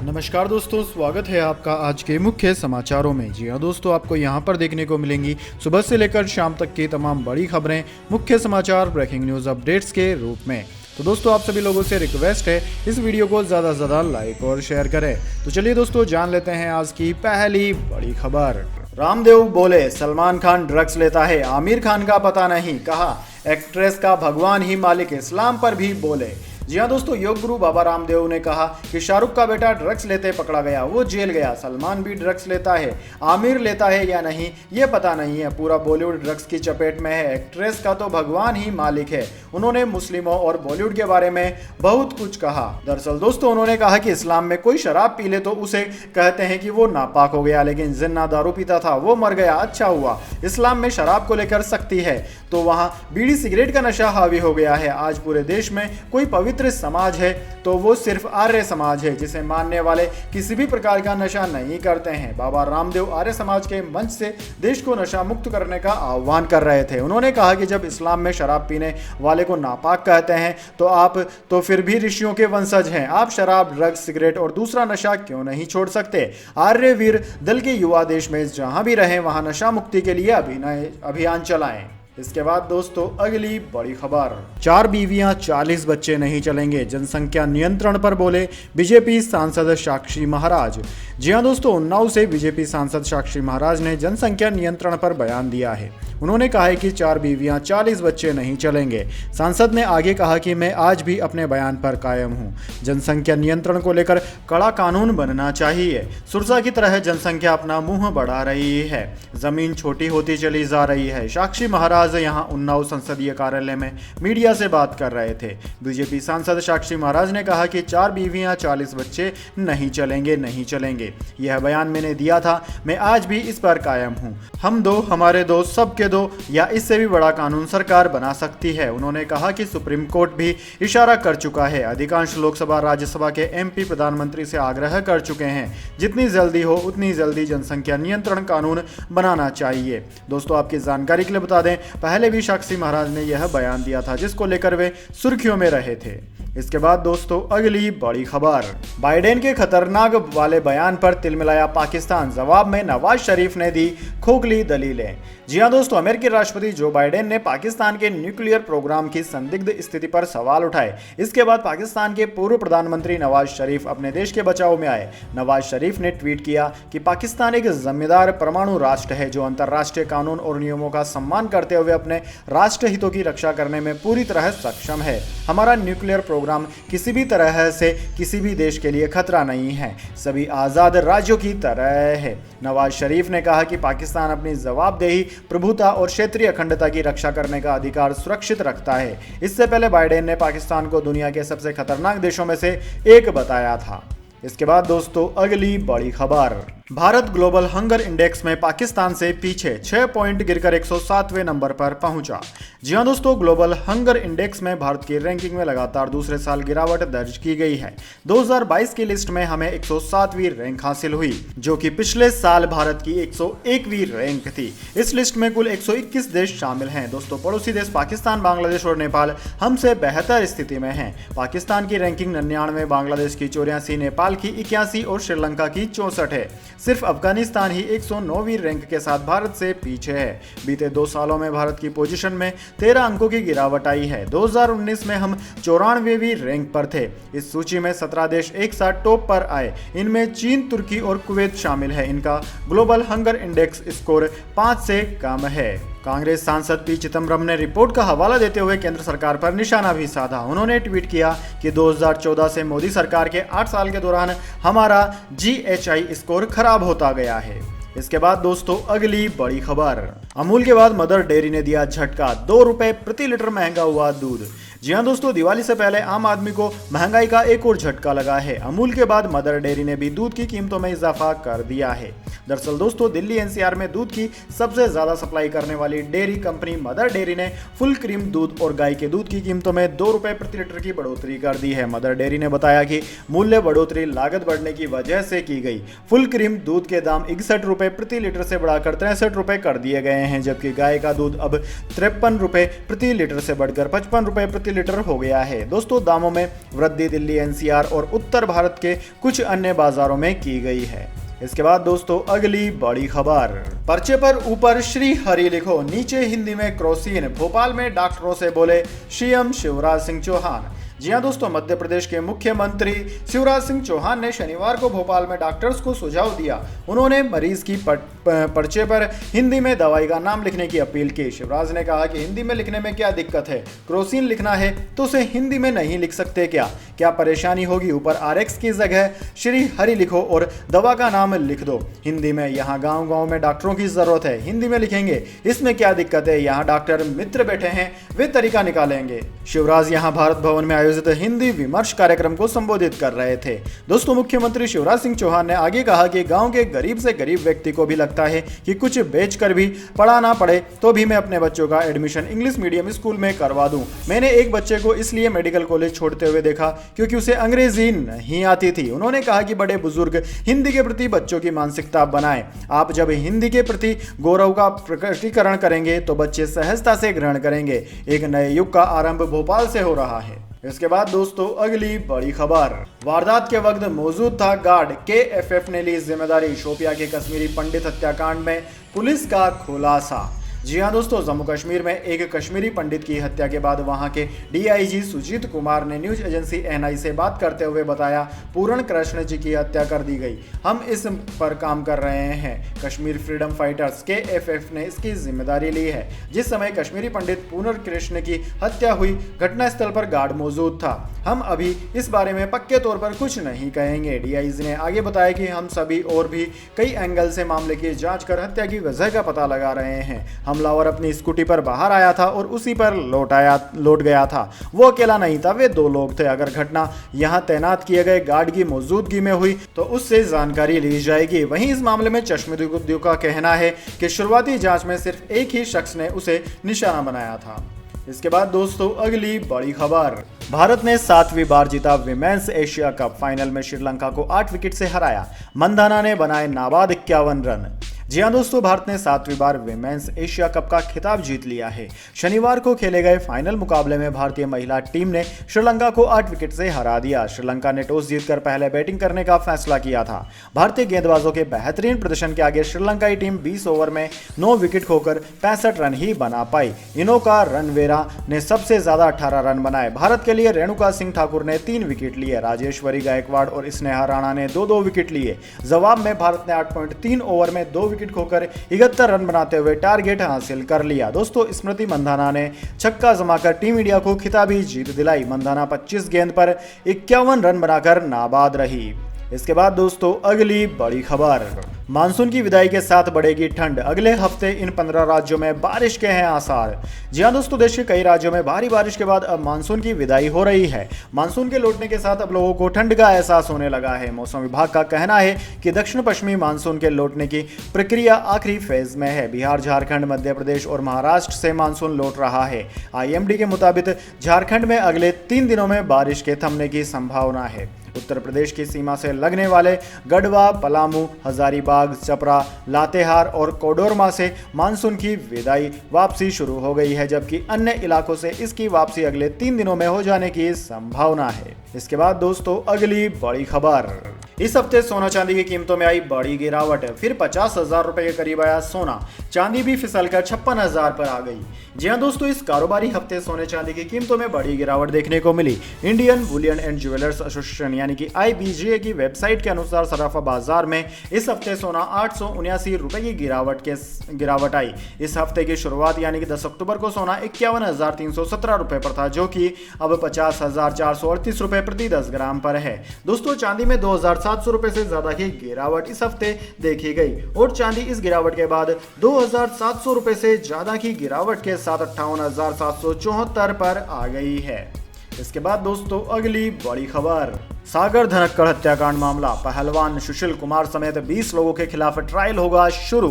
नमस्कार दोस्तों, स्वागत है आपका आज के मुख्य समाचारों में। जी हाँ दोस्तों, आपको यहाँ पर देखने को मिलेंगी सुबह से लेकर शाम तक की तमाम बड़ी खबरें, मुख्य समाचार, ब्रेकिंग न्यूज़ अपडेट्स के रूप में। तो दोस्तों, आप सभी लोगों से रिक्वेस्ट है इस वीडियो को ज़्यादा से ज़्यादा लाइक और शेयर करें। तो चलिए दोस्तों, जान लेते हैं आज की पहली बड़ी खबर। रामदेव बोले सलमान खान ड्रग्स लेता है, आमिर खान का पता नहीं, कहा एक्ट्रेस का भगवान ही मालिक है। इस्लाम पर भी बोले। जी हाँ दोस्तों, योग गुरु बाबा रामदेव ने कहा कि शाहरुख का बेटा ड्रग्स लेते पकड़ा गया, वो जेल गया। सलमान भी ड्रग्स लेता है, आमिर लेता है या नहीं ये पता नहीं है। पूरा बॉलीवुड ड्रग्स की चपेट में है। एक्ट्रेस का तो भगवान ही मालिक है। उन्होंने मुस्लिमों और बॉलीवुड के बारे में बहुत कुछ कहा। दरअसल दोस्तों, उन्होंने कहा कि इस्लाम में कोई शराब पी ले तो उसे कहते हैं कि वो नापाक हो गया, लेकिन जिन्ना दारू पीता था वो मर गया, अच्छा हुआ। इस्लाम में शराब को लेकर सख्ती है तो वहाँ बीड़ी सिगरेट का नशा हावी हो गया है। आज पूरे देश में कोई पवित्र समाज है तो वो सिर्फ आर्य समाज है, जिसे मानने वाले किसी भी प्रकार का नशा नहीं करते हैं। बाबा रामदेव आर्य समाज के मंच से देश को नशा मुक्त करने का आह्वान कर रहे थे। उन्होंने कहा कि जब इस्लाम में शराब पीने वाले को नापाक कहते हैं तो आप तो फिर भी ऋषियों के वंशज हैं। आप शराब, ड्रग्स, सिगरेट और दूसरा नशा क्यों नहीं छोड़ सकते? आर्य वीर दल के युवा देश में जहां भी रहें वहां नशा मुक्ति के लिए अभियान चलाएं। इसके बाद दोस्तों, अगली बड़ी खबर। 4 बीवियां 40 बच्चे नहीं चलेंगे, जनसंख्या नियंत्रण पर बोले बीजेपी सांसद साक्षी महाराज। जी हां दोस्तों, उन्नाव से बीजेपी सांसद साक्षी महाराज ने जनसंख्या नियंत्रण पर बयान दिया है। उन्होंने कहा है कि 4 बीवियां 40 बच्चे नहीं चलेंगे। सांसद ने आगे कहा कि मैं आज भी अपने बयान पर कायम हूं। जनसंख्या नियंत्रण को लेकर कड़ा कानून बनना चाहिए। सुरसा की तरह जनसंख्या अपना मुंह बढ़ा रही है, जमीन छोटी होती चली जा रही है। साक्षी महाराज यहां उन्नाव संसदीय कार्यालय में मीडिया से बात कर रहे थे। बीजेपी सांसद साक्षी महाराज ने कहा कि 4 बीवियां 40 बच्चे नहीं चलेंगे। यह बयान मैंने दिया था, मैं आज भी इस पर कायम हूं। हम दो, हमारे दो, सबके दो या इससे भी बड़ा कानून सरकार बना सकती है। उन्होंने कहा कि सुप्रीम कोर्ट भी इशारा कर चुका है। अधिकांश लोकसभा, राज्यसभा के एमपी प्रधानमंत्री से आग्रह कर चुके हैं, जितनी जल्दी हो उतनी जल्दी जनसंख्या नियंत्रण कानून बनाना चाहिए। दोस्तों, आपकी जानकारी के लिए बता दें, पहले भी साक्षी महाराज ने यह बयान दिया था, जिसको लेकर वे सुर्खियों में रहे थे। इसके बाद दोस्तों, अगली बड़ी खबर। बाइडेन के खतरनाक वाले बयान पर तिलमिलाया पाकिस्तान, जवाब में नवाज शरीफ ने दी खोखली दलीलें। जी हां दोस्तों, अमेरिकी राष्ट्रपति जो बाइडेन ने पाकिस्तान के न्यूक्लियर प्रोग्राम की संदिग्ध स्थिति पर सवाल उठाए। इसके बाद पाकिस्तान के पूर्व प्रधानमंत्री नवाज शरीफ अपने देश के बचाव में आए। नवाज शरीफ ने ट्वीट किया कि पाकिस्तान एक जिम्मेदार परमाणु राष्ट्र है जो अंतर्राष्ट्रीय कानून और नियमों का सम्मान करते हुए अपने राष्ट्र हितों की रक्षा करने में पूरी तरह सक्षम है। हमारा न्यूक्लियर प्रोग्राम किसी भी तरह से किसी भी देश के लिए खतरा नहीं है, सभी आज़ाद राज्यों की तरह है। नवाज शरीफ ने कहा कि पाकिस्तान अपनी जवाबदेही, प्रभुता और क्षेत्रीय अखंडता की रक्षा करने का अधिकार सुरक्षित रखता है। इससे पहले बाइडेन ने पाकिस्तान को दुनिया के सबसे खतरनाक देशों में से एक बताया था। इसके बाद दोस्तों, अगली बड़ी खबर। भारत ग्लोबल हंगर इंडेक्स में पाकिस्तान से पीछे 6 पॉइंट गिरकर 107वें नंबर पर पहुंचा। जी हां दोस्तों, ग्लोबल हंगर इंडेक्स में भारत की रैंकिंग में लगातार दूसरे साल गिरावट दर्ज की गई है। 2022 की लिस्ट में हमें 107वीं रैंक हासिल हुई, जो कि पिछले साल भारत की 101वीं रैंक थी। इस लिस्ट में कुल 121 देश शामिल हैं। दोस्तों, पड़ोसी देश पाकिस्तान, बांग्लादेश और नेपाल हमसे बेहतर स्थिति में हैं। पाकिस्तान की रैंकिंग 99, बांग्लादेश की 84, नेपाल की 81 और श्रीलंका की 64 है। सिर्फ अफगानिस्तान ही 109वीं रैंक के साथ भारत से पीछे है। बीते 2 सालों में भारत की पोजीशन में 13 अंकों की गिरावट आई है। 2019 में हम 94वीं रैंक पर थे। इस सूची में 17 देश एक साथ टॉप पर आए। इनमें चीन, तुर्की और कुवैत शामिल है। इनका ग्लोबल हंगर इंडेक्स स्कोर 5 से कम है। कांग्रेस सांसद पी चिदम्बरम ने रिपोर्ट का हवाला देते हुए केंद्र सरकार पर निशाना भी साधा। उन्होंने ट्वीट किया कि 2014 से मोदी सरकार के 8 साल के दौरान हमारा GHI स्कोर खराब होता गया है। इसके बाद दोस्तों, अगली बड़ी खबर। अमूल के बाद मदर डेयरी ने दिया झटका, 2 रुपए प्रति लीटर महंगा हुआ दूध। जी हां दोस्तों, दिवाली से पहले आम आदमी को महंगाई का एक और झटका लगा है। अमूल के बाद मदर डेयरी ने भी दूध की कीमतों में इजाफा कर दिया है। दरअसल दोस्तों दिल्ली एनसीआर में दूध की सबसे ज्यादा सप्लाई करने वाली डेयरी कंपनी मदर डेयरी ने फुल क्रीम दूध और गाय के दूध की कीमतों में 2 रुपए प्रति लीटर की बढ़ोतरी कर दी है। मदर डेयरी ने बताया कि मूल्य बढ़ोतरी लागत बढ़ने की वजह से की गई। फुल क्रीम दूध के दाम 61 रुपए प्रति लीटर से बढ़ाकर 63 रुपए कर दिए गए हैं, जबकि गाय का दूध अब 53 रुपए प्रति लीटर से बढ़कर 55 रुपए प्रति लीटर हो गया है। दोस्तों दामों में वृद्धि दिल्ली एनसीआर और उत्तर भारत के कुछ अन्य बाजारों में की गई है। इसके बाद दोस्तों अगली बड़ी खबर, पर्चे पर ऊपर श्री हरि लिखो, नीचे हिंदी में क्रोसिन। भोपाल में डॉक्टरों से बोले सीएम शिवराज सिंह चौहान। जी हां दोस्तों, मध्य प्रदेश के मुख्यमंत्री शिवराज सिंह चौहान ने शनिवार को भोपाल में डॉक्टर्स को सुझाव दिया। उन्होंने मरीज की पर्चे पर हिंदी में दवाई का नाम लिखने की अपील की। शिवराज ने कहा कि हिंदी में लिखने में क्या दिक्कत है, क्रोसिन लिखना है तो उसे हिंदी में नहीं लिख सकते क्या परेशानी होगी। ऊपर आरएक्स की जगह श्री हरि लिखो और दवा का नाम लिख दो हिंदी में। यहाँ गाँव गाँव में डॉक्टरों की जरूरत है, हिंदी में लिखेंगे, इसमें क्या दिक्कत है। यहाँ डॉक्टर मित्र बैठे हैं, वे तरीका निकालेंगे। शिवराज यहाँ भारत भवन में आयोजित हिंदी विमर्श कार्यक्रम को संबोधित कर रहे थे। दोस्तों मुख्यमंत्री शिवराज सिंह चौहान ने आगे कहा कि गांव के गरीब से गरीब व्यक्ति को भी लगता है कि कुछ बेचकर भी पढ़ाना पड़े तो भी मैं अपने बच्चों का एडमिशन इंग्लिश मीडियम स्कूल में करवा दूं। मैंने एक बच्चे को इसलिए मेडिकल कॉलेज छोड़ते हुए देखा क्योंकि उसे अंग्रेजी नहीं आती थी। उन्होंने कहा कि बड़े बुजुर्ग हिंदी के प्रति बच्चों की मानसिकता बनाएं। आप जब हिंदी के प्रति गौरव का प्रकटीकरण करेंगे तो बच्चे सहजता से ग्रहण करेंगे। एक नए युग का आरंभ भोपाल से हो रहा है। इसके बाद दोस्तों अगली बड़ी खबर, वारदात के वक्त मौजूद था गार्ड, केएफएफ ने ली जिम्मेदारी। शोपिया के कश्मीरी पंडित हत्याकांड में पुलिस का खुलासा। जी हाँ दोस्तों, जम्मू कश्मीर में एक कश्मीरी पंडित की हत्या के बाद वहां के डीआईजी सुजीत कुमार ने न्यूज एजेंसी एएनआई से बात करते हुए बताया, पूर्ण कृष्ण जी की हत्या कर दी गई, हम इस पर काम कर रहे हैं। कश्मीर फ्रीडम फाइटर्स केएफएफ ने इसकी जिम्मेदारी ली है। जिस समय कश्मीरी पंडित पूर्ण कृष्ण की हत्या हुई, घटनास्थल पर गार्ड मौजूद था। हम अभी इस बारे में पक्के तौर पर कुछ नहीं कहेंगे। डीआईजी ने आगे बताया कि हम सभी और भी कई एंगल से मामले की जांच कर हत्या की वजह का पता लगा रहे हैं। हमलावर अपनी स्कूटी पर बाहर आया था और उसी पर लौट गया था। वो अकेला नहीं था, वे 2 लोग थे। अगर घटना यहां तैनात किए गए गार्ड की मौजूदगी में हुई तो उससे जानकारी ली जाएगी। वहीं इस मामले में चश्मदीद का कहना है कि शुरुआती जांच में सिर्फ एक ही शख्स ने उसे निशाना बनाया था। इसके बाद दोस्तों अगली बड़ी खबर, भारत ने 7वीं बार जीता विमेंस एशिया कप। फाइनल में श्रीलंका को 8 विकेट से हराया। मंधाना ने बनाए नाबाद 51 रन। जी हाँ दोस्तों, भारत ने 7वीं बार विमेंस एशिया कप का खिताब जीत लिया है। शनिवार को खेले गए फाइनल मुकाबले में भारतीय महिला टीम ने श्रीलंका को 8 विकेट से हरा दिया। श्रीलंका ने टॉस जीतकर पहले बैटिंग करने का फैसला किया था। भारतीय गेंदबाजों के बेहतरीन प्रदर्शन के आगे श्रीलंकाई टीम 20 ओवर में 9 विकेट खोकर 65 रन ही बना पाई। इनोका रनवेरा ने सबसे ज्यादा 18 रन बनाए। भारत के लिए रेणुका सिंह ठाकुर ने 3 विकेट लिए। राजेश्वरी गायकवाड़ और स्नेहा राणा ने 2-2 विकेट लिए। जवाब में भारत ने 8.3 ओवर में 2 विकेट खोकर 71 रन बनाते हुए टारगेट हासिल कर लिया। दोस्तों स्मृति मंधाना ने छक्का जमाकर टीम इंडिया को खिताबी जीत दिलाई। मंधाना 25 गेंद पर 51 रन बनाकर नाबाद रही। इसके बाद दोस्तों अगली बड़ी खबर, मानसून की विदाई के साथ बढ़ेगी ठंड। अगले हफ्ते इन 15 राज्यों में बारिश के हैं आसार। जी हां दोस्तों, देश के कई राज्यों में भारी बारिश के बाद अब मानसून की विदाई हो रही है। मानसून के लौटने के साथ अब लोगों को ठंड का एहसास होने लगा है। मौसम विभाग का कहना है कि दक्षिण पश्चिमी मानसून के लौटने की प्रक्रिया आखिरी फेज में है। बिहार, झारखंड, मध्य प्रदेश और महाराष्ट्र से मानसून लौट रहा है। आईएमडी के मुताबिक झारखंड में अगले 3 दिनों में बारिश के थमने की संभावना है। उत्तर प्रदेश की सीमा से लगने वाले गढ़वा, पलामू, हजारीबाग, चपरा, लातेहार और कोडरमा से मानसून की विदाई वापसी शुरू हो गई है, जबकि अन्य इलाकों से इसकी वापसी अगले 3 दिनों में हो जाने की संभावना है। इसके बाद दोस्तों अगली बड़ी खबर, इस हफ्ते सोना चांदी की कीमतों में आई बड़ी गिरावट। फिर 50,000 रुपए के करीब आया सोना। चांदी भी फिसलकर 56,000 पर आ गई। जी हां दोस्तों, इस कारोबारी हफ्ते सोने चांदी की कीमतों में बड़ी गिरावट देखने को मिली। Indian bullion and jewellers association यानी कि IBGA की वेबसाइट के अनुसार सराफा बाजार में इस हफ्ते सोना 879 रुपए की गिरावट आई। इस हफ्ते की शुरुआत यानी कि 10 अक्टूबर को सोना 51,317 रुपए पर था, जो कि अब 50,438 रुपए प्रति 10 ग्राम पर है। दोस्तों चांदी में 2,700 रुपए से ज्यादा की गिरावट इस हफ्ते देखी गई और चांदी इस गिरावट के बाद 2,700 रुपए से ज्यादा की गिरावट के साथ 58,774 पर आ गई है। इसके बाद दोस्तों अगली बड़ी खबर, सागर धनक्कड़ हत्याकांड मामला, पहलवान सुशील कुमार समेत 20 लोगों के खिलाफ ट्रायल होगा शुरू।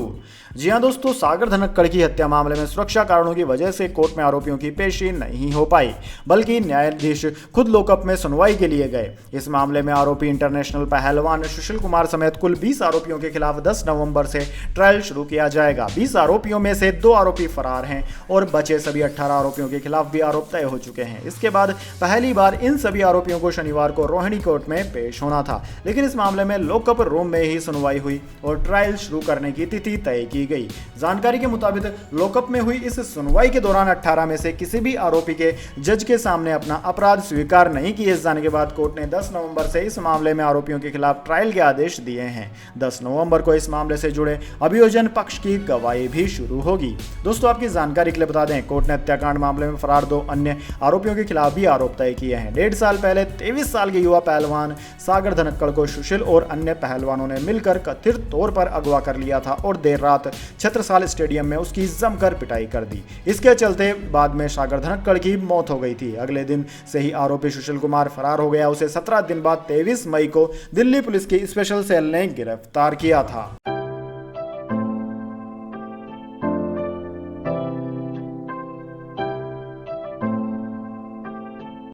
जी हां दोस्तों, सागर धनक्कड़ की हत्या मामले में सुरक्षा कारणों की वजह से कोर्ट में आरोपियों की पेशी नहीं हो पाई, बल्कि न्यायाधीश खुद लॉकअप में सुनवाई के लिए गए। इस मामले में आरोपी इंटरनेशनल पहलवान सुशील कुमार समेत कुल 20 आरोपियों के खिलाफ 10 नवंबर से ट्रायल शुरू किया जाएगा। 20 आरोपियों में से 2 आरोपी फरार हैं और बचे सभी 18 आरोपियों के खिलाफ भी आरोप तय हो चुके हैं। इसके बाद पहली बार इन सभी आरोपियों को शनिवार को रोहिणी कोर्ट में पेश होना था, लेकिन इस मामले में लॉकअप रूम में ही सुनवाई हुई और ट्रायल शुरू करने की तिथि तय की गई। जानकारी के मुताबिक लॉकअप में हुई इस सुनवाई के दौरान 18 में से किसी भी आरोपी के जज के सामने अपना अपराध स्वीकार नहीं किए जाने के बाद कोर्ट ने 10 नवंबर से इस मामले में आरोपियों के खिलाफ ट्रायल के आदेश दिए हैं। 10 नवंबर को इस मामले से जुड़े अभियोजन पक्ष की गवाही भी शुरू होगी। दोस्तों, आपकी जानकारी के लिए बता दें, कोर्ट ने हत्याकांड मामले में फरार 2 अन्य आरोपियों के खिलाफ भी आरोप तय किए हैं। 1.5 साल पहले 23 साल के युवा पहलवान सागर धनक्कड़ को सुशील और अन्य पहलवानों ने मिलकर कथित तौर पर अगवा कर लिया था और देर रात छत्रसाल स्टेडियम में उसकी जमकर पिटाई कर दी। इसके चलते बाद में सागर धनक्कड़ की मौत हो गई थी। अगले दिन से ही आरोपी सुशील कुमार फरार हो गया। उसे 17 दिन बाद 23 मई को दिल्ली पुलिस की स्पेशल सेल ने गिरफ्तार किया था।